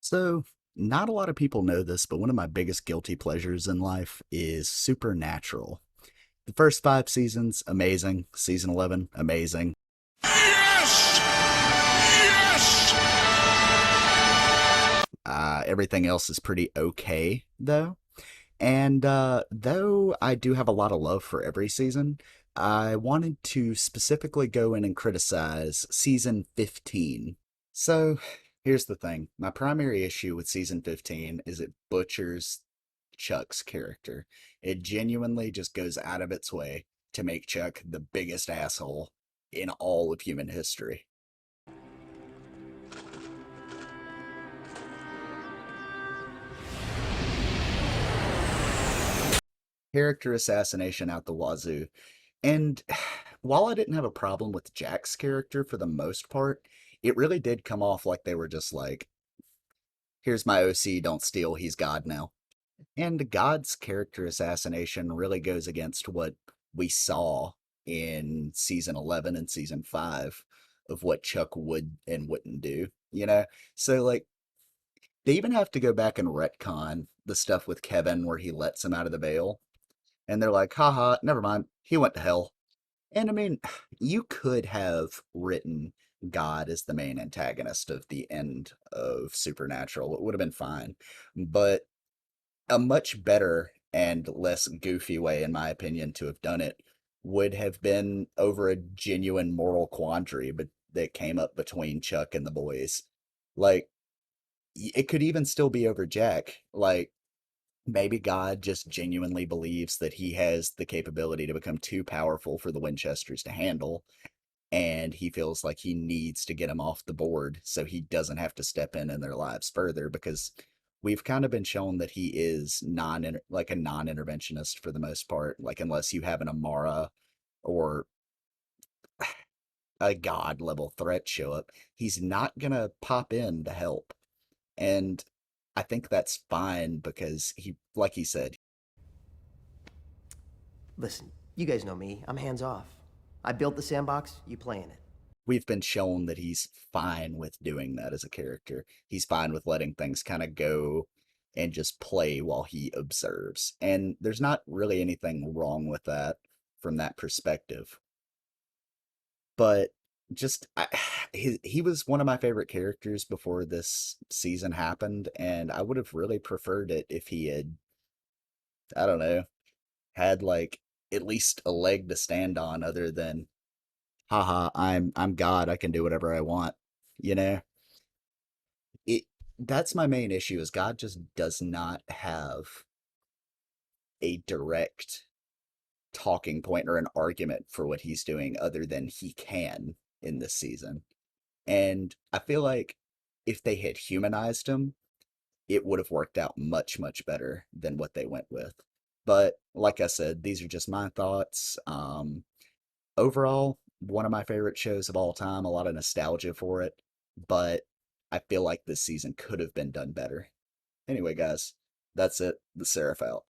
So, not a lot of people know this, but one of my biggest guilty pleasures in life is Supernatural. The first 5 seasons, amazing. Season 11, amazing. Yes! Yes! Everything else is pretty okay, though. And though I do have a lot of love for every season, I wanted to specifically go in and criticize season 15. So, here's the thing. My primary issue with season 15 is it butchers Chuck's character. It genuinely just goes out of its way to make Chuck the biggest asshole in all of human history. Character assassination out the wazoo. And while I didn't have a problem with Jack's character for the most part, it really did come off like they were just like, here's my OC, don't steal, he's God now. And God's character assassination really goes against what we saw in season 11 and season 5 of what Chuck would and wouldn't do, you know? So, like, they even have to go back and retcon the stuff with Kevin where he lets him out of the veil. And they're like, haha, never mind, he went to hell. And I mean, you could have written God as the main antagonist of the end of Supernatural. It would have been fine. But a much better and less goofy way, in my opinion, to have done it would have been over a genuine moral quandary but that came up between Chuck and the boys. Like, it could even still be over Jack. Like, maybe God just genuinely believes that he has the capability to become too powerful for the Winchesters to handle, and he feels like he needs to get him off the board so he doesn't have to step in their lives further because we've kind of been shown that he is like a non-interventionist for the most part, like unless you have an Amara or a god level threat show up, he's not gonna pop in to help. And I think that's fine because he, like he said, Listen, you guys know me. I'm hands off. I built the sandbox, you play in it. we've been shown that he's fine with doing that as a character. He's fine with letting things kind of go and just play while he observes. And there's not really anything wrong with that from that perspective. But just he was one of my favorite characters before this season happened, and I would have really preferred it if he had, I don't know, had like at least a leg to stand on other than haha, I'm God, I can do whatever I want. You know? It That's my main issue is God just does not have a direct talking point or an argument for what he's doing other than he can in this season. And I feel like if they had humanized him, it would have worked out much, much better than what they went with. But like I said, these are just my thoughts. Overall, one of my favorite shows of all time, a lot of nostalgia for it, but I feel like this season could have been done better. Anyway, guys, that's it. The Seraph out.